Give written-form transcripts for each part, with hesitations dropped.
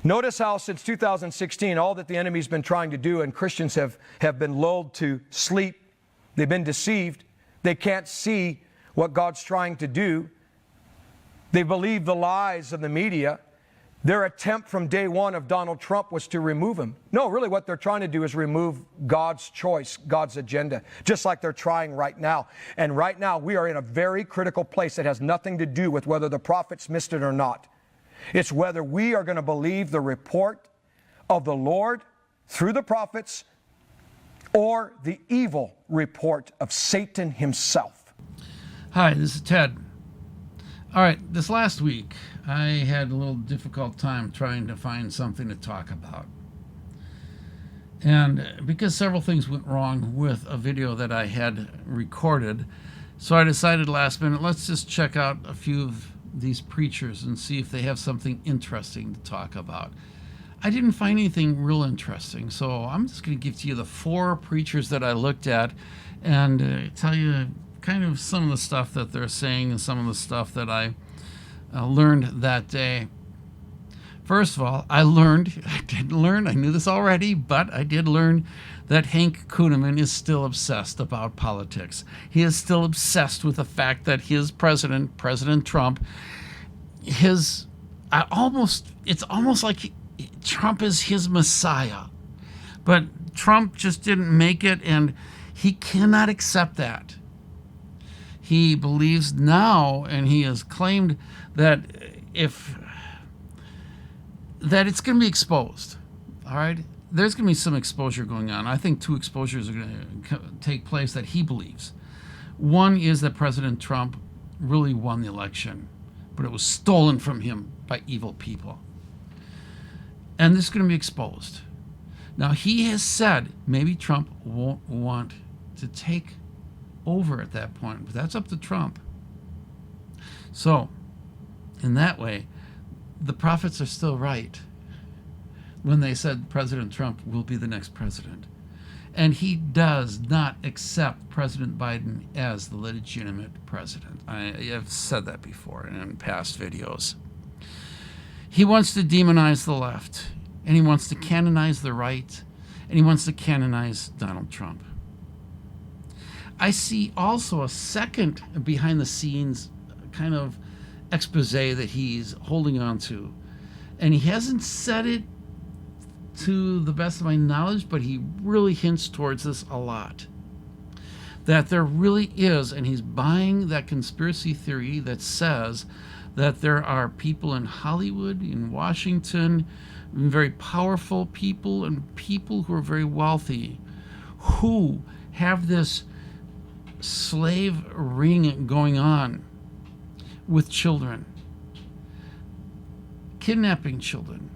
Notice how since 2016, all that the enemy's been trying to do, and Christians have been lulled to sleep. They've been deceived. They can't see what God's trying to do. They believe the lies of the media. Their attempt from day one of Donald Trump was to remove him. No, really what they're trying to do is remove God's choice, God's agenda, just like they're trying right now. And right now we are in a very critical place that has nothing to do with whether the prophets missed it or not. It's whether we are going to believe the report of the Lord through the prophets or the evil report of Satan himself. Hi, this is Ted. All right, this last week, I had a little difficult time trying to find something to talk about. And because several things went wrong with a video that I had recorded, so I decided last minute, let's just check out a few of these preachers and see if they have something interesting to talk about. I didn't find anything real interesting, so I'm just going to give to you the 4 preachers that I looked at and tell you kind of some of the stuff that they're saying and some of the stuff that I learned that day. First of all, I knew this already, but I did learn that Hank Kunneman is still obsessed about politics. He is still obsessed with the fact that his president, President Trump, it's almost like Trump is his Messiah. But Trump just didn't make it, and he cannot accept that. He believes now, and he has claimed that it's going to be exposed. All right? There's going to be some exposure going on. I think 2 exposures are going to take place that he believes. One is that President Trump really won the election, but it was stolen from him by evil people. And this is going to be exposed. Now, he has said maybe Trump won't want to take over at that point, but that's up to Trump. So, in that way, the prophets are still right when they said President Trump will be the next president. And he does not accept President Biden as the legitimate president. I have said that before in past videos. He wants to demonize the left, and he wants to canonize the right, and he wants to canonize Donald Trump. I see also a second behind-the-scenes kind of expose that he's holding on to. And he hasn't said it to the best of my knowledge, but he really hints towards this a lot. That there really is, and he's buying that conspiracy theory that says that there are people in Hollywood, in Washington, very powerful people, and people who are very wealthy, who have this slave ring going on with children, kidnapping children,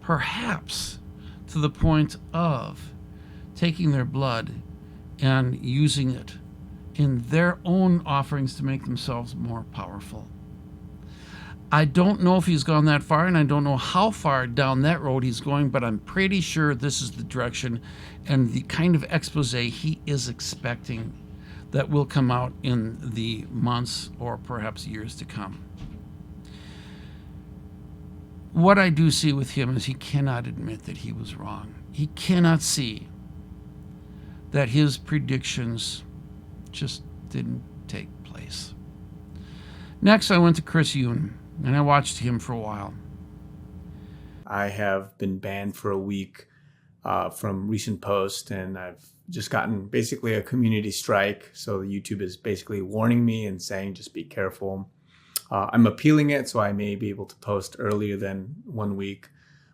perhaps to the point of taking their blood and using it in their own offerings to make themselves more powerful. I don't know if he's gone that far, and I don't know how far down that road he's going, but I'm pretty sure this is the direction and the kind of expose he is expecting that will come out in the months or perhaps years to come. What I do see with him is he cannot admit that he was wrong. He cannot see that his predictions just didn't take place. Next, I went to Chris Yoon, and I watched him for a while. I have been banned for a week from recent posts, and I've just gotten basically a community strike. So YouTube is basically warning me and saying, just be careful. I'm appealing it, so I may be able to post earlier than 1 week.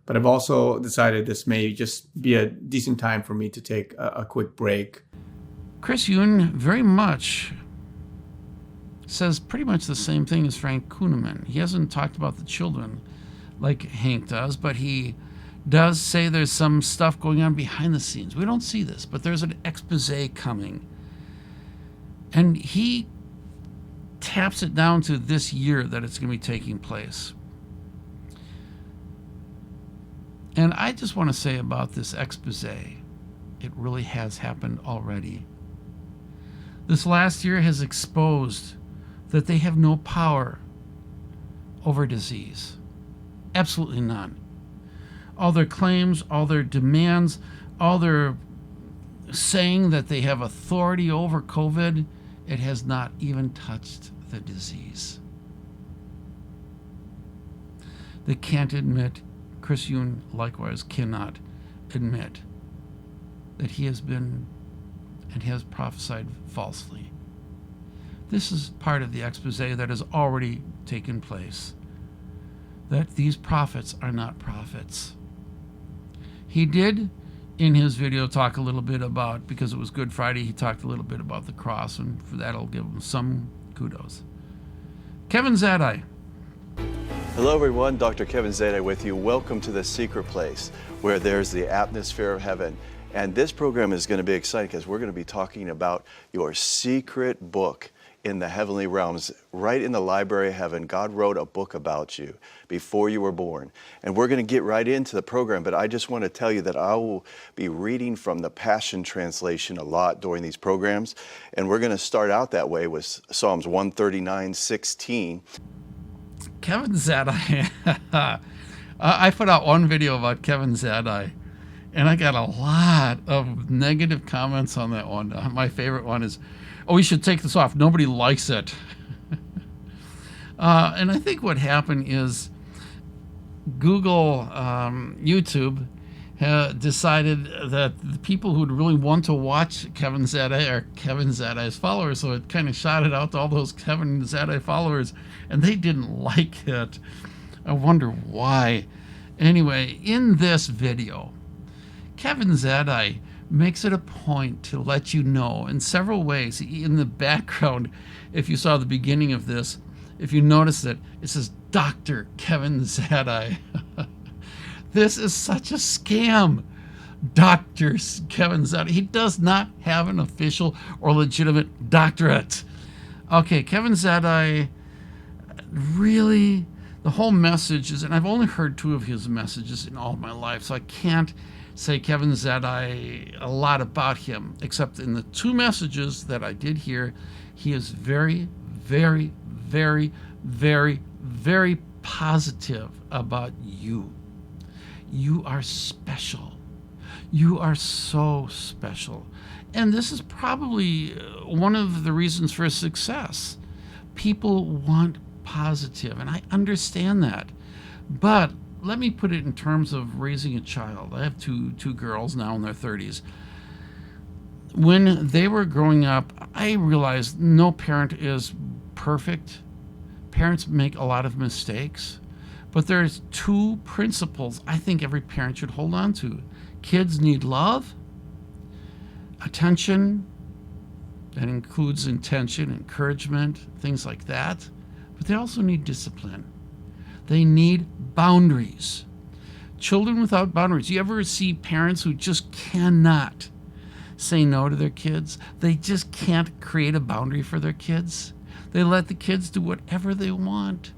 But I've also decided this may just be a decent time for me to take a quick break. Chris Yoon very much says pretty much the same thing as Frank Kunneman. He hasn't talked about the children like Hank does, but he does say there's some stuff going on behind the scenes. We don't see this, but there's an expose coming. And he taps it down to this year that it's going to be taking place. And I just want to say about this expose, it really has happened already. This last year has exposed that they have no power over disease. Absolutely none. all their claims, all their demands, all their saying that they have authority over COVID, it has not even touched the disease. They can't admit, Chris Yoon likewise cannot admit that he has been and has prophesied falsely. This is part of the expose that has already taken place, that these prophets are not prophets. He did, in his video, talk a little bit about, because it was Good Friday, he talked a little bit about the cross, and for that I'll give him some kudos. Kevin Zadai. Hello everyone, Dr. Kevin Zadai with you. Welcome to the secret place where there's the atmosphere of heaven. And this program is going to be exciting because we're going to be talking about your secret book in the heavenly realms. Right in the library of heaven, God wrote a book about you before you were born. And we're going to get right into the program, but I just want to tell you that I will be reading from the Passion Translation a lot during these programs. And we're going to start out that way with Psalms 139:16. Kevin Zadai. I put out one video about Kevin Zadai, and I got a lot of negative comments on that one. My favorite one is, "Oh, we should take this off. Nobody likes it." And I think what happened is Google, YouTube, decided that the people who would really want to watch Kevin Zadai are Kevin Zadai's followers, so it kind of shot it out to all those Kevin Zadai followers, and they didn't like it. I wonder why. Anyway, in this video, Kevin Zadai makes it a point to let you know in several ways. In the background, if you saw the beginning of this, if you notice it says Dr. Kevin Zadai. This is such a scam. Dr. Kevin Zadai. He does not have an official or legitimate doctorate. Okay, Kevin Zadai, really, the whole message is, and I've only heard 2 of his messages in all of my life, so I can't say Kevin Zadai a lot about him, except in the 2 messages that I did hear, he is very, very, very, very, very positive about you. You are special. You are so special. And this is probably one of the reasons for success. People want positive, and I understand that. But let me put it in terms of raising a child. I have two girls now in their 30s. When they were growing up, I realized no parent is perfect. Parents make a lot of mistakes. But there's 2 principles I think every parent should hold on to. Kids need love, attention, that includes intention, encouragement, things like that. But they also need discipline. They need boundaries. Children without boundaries. You ever see parents who just cannot say no to their kids? They just can't create a boundary for their kids. They let the kids do whatever they want.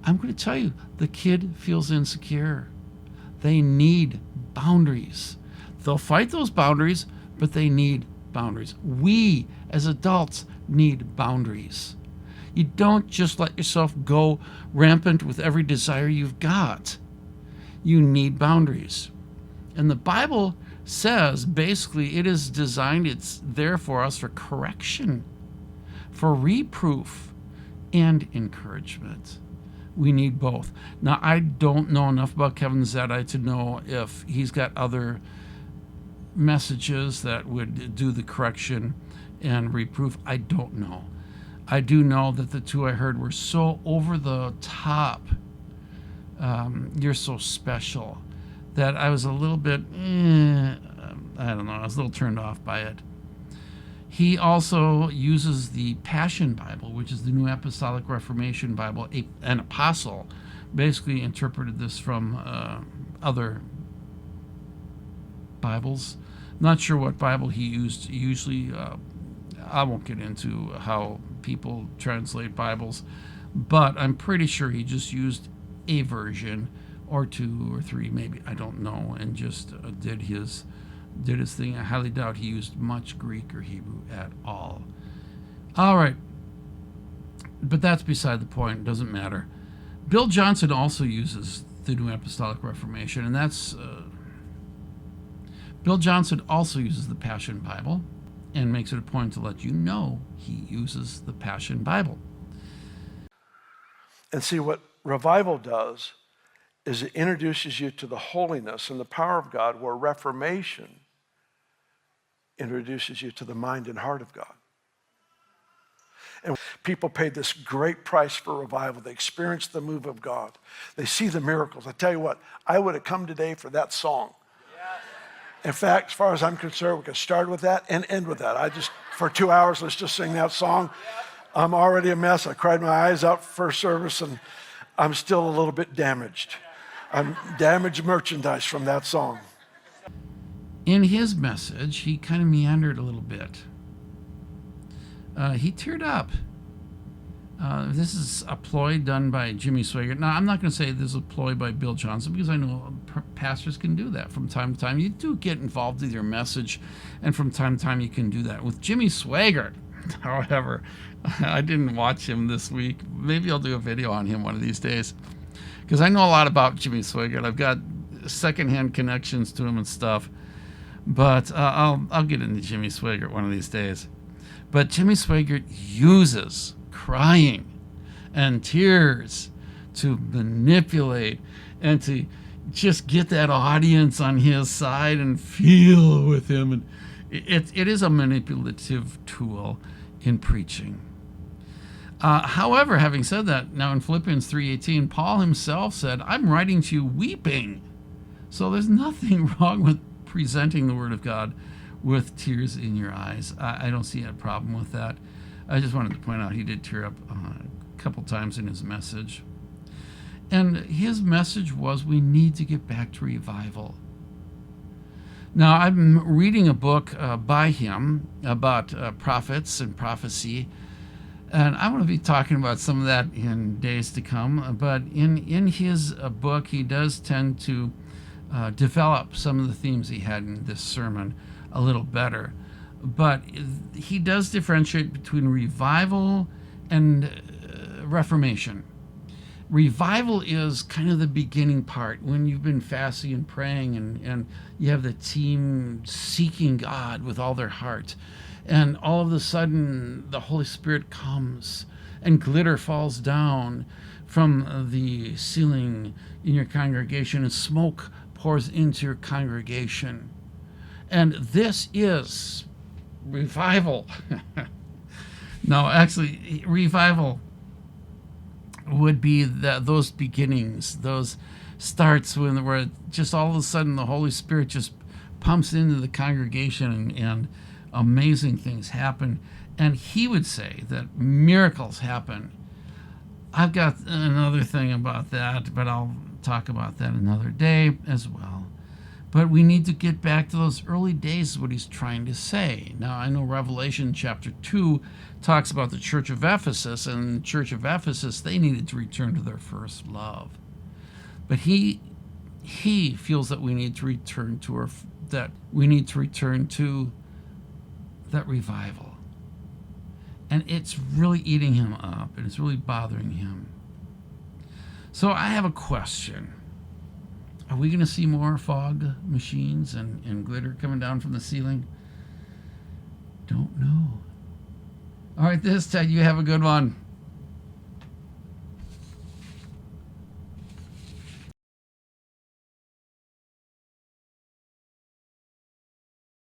I'm going to tell you, the kid feels insecure. They need boundaries. They'll fight those boundaries, but they need boundaries. We, as adults, need boundaries. You don't just let yourself go rampant with every desire you've got. You need boundaries. And the Bible says, basically, it is designed, it's there for us for correction, for reproof, and encouragement. We need both. Now, I don't know enough about Kevin Zadai to know if he's got other messages that would do the correction and reproof. I don't know. I do know that the 2 I heard were so over the top, you're so special, that I was a little bit, I don't know, I was a little turned off by it. He also uses the Passion Bible, which is the New Apostolic Reformation Bible. An apostle basically interpreted this from other Bibles. Not sure what Bible he used. Usually, I won't get into how people translate Bibles, but I'm pretty sure he just used a version or 2 or 3, maybe, I don't know, and just did his thing. I highly doubt he used much Greek or Hebrew at all. All right. But that's beside the point. It doesn't matter. Bill Johnson also uses the New Apostolic Reformation, and that's Bill Johnson also uses the Passion Bible and makes it a point to let you know he uses the Passion Bible. And see, what revival does is it introduces you to the holiness and the power of God, where Reformation introduces you to the mind and heart of God. And people paid this great price for revival. They experienced the move of God. They see the miracles. I tell you what, I would have come today for that song. In fact, as far as I'm concerned, we could start with that and end with that. For 2 hours, let's just sing that song. I'm already a mess. I cried my eyes out first service, and I'm still a little bit damaged. I'm damaged merchandise from that song. In his message, he kind of meandered a little bit. He teared up. This is a ploy done by Jimmy Swaggart. Now, I'm not going to say this is a ploy by Bill Johnson, because I know pastors can do that from time to time. You do get involved with your message, and from time to time you can do that. With Jimmy Swaggart, however, I didn't watch him this week. Maybe I'll do a video on him one of these days, because I know a lot about Jimmy Swaggart. I've got secondhand connections to him and stuff. But I'll get into Jimmy Swaggart one of these days. But Jimmy Swaggart uses crying and tears to manipulate and to just get that audience on his side and feel with him. And it is a manipulative tool in preaching. However, having said that, now in Philippians 3:18, Paul himself said, I'm writing to you weeping. So there's nothing wrong with presenting the Word of God with tears in your eyes. I don't see a problem with that. I just wanted to point out he did tear up a couple times in his message. And his message was, we need to get back to revival. Now, I'm reading a book by him about prophets and prophecy, and I'm going to be talking about some of that in days to come. But in his book, he does tend to develop some of the themes he had in this sermon a little better. But he does differentiate between revival and reformation. Revival is kind of the beginning part, when you've been fasting and praying, and you have the team seeking God with all their heart. And all of a sudden, the Holy Spirit comes and glitter falls down from the ceiling in your congregation, and smoke pours into your congregation. And this is revival. No, actually, revival would be those beginnings, those starts where just all of a sudden the Holy Spirit just pumps into the congregation, and amazing things happen. And he would say that miracles happen. I've got another thing about that, but I'll talk about that another day as well. But we need to get back to those early days, is what he's trying to say. Now, I know Revelation chapter 2 talks about the church of Ephesus, and the church of Ephesus, they needed to return to their first love. But he feels that we need to return to that revival. And it's really eating him up, and it's really bothering him. So I have a question. Are we going to see more fog machines and glitter coming down from the ceiling? Don't know. All right, this Ted, you have a good one.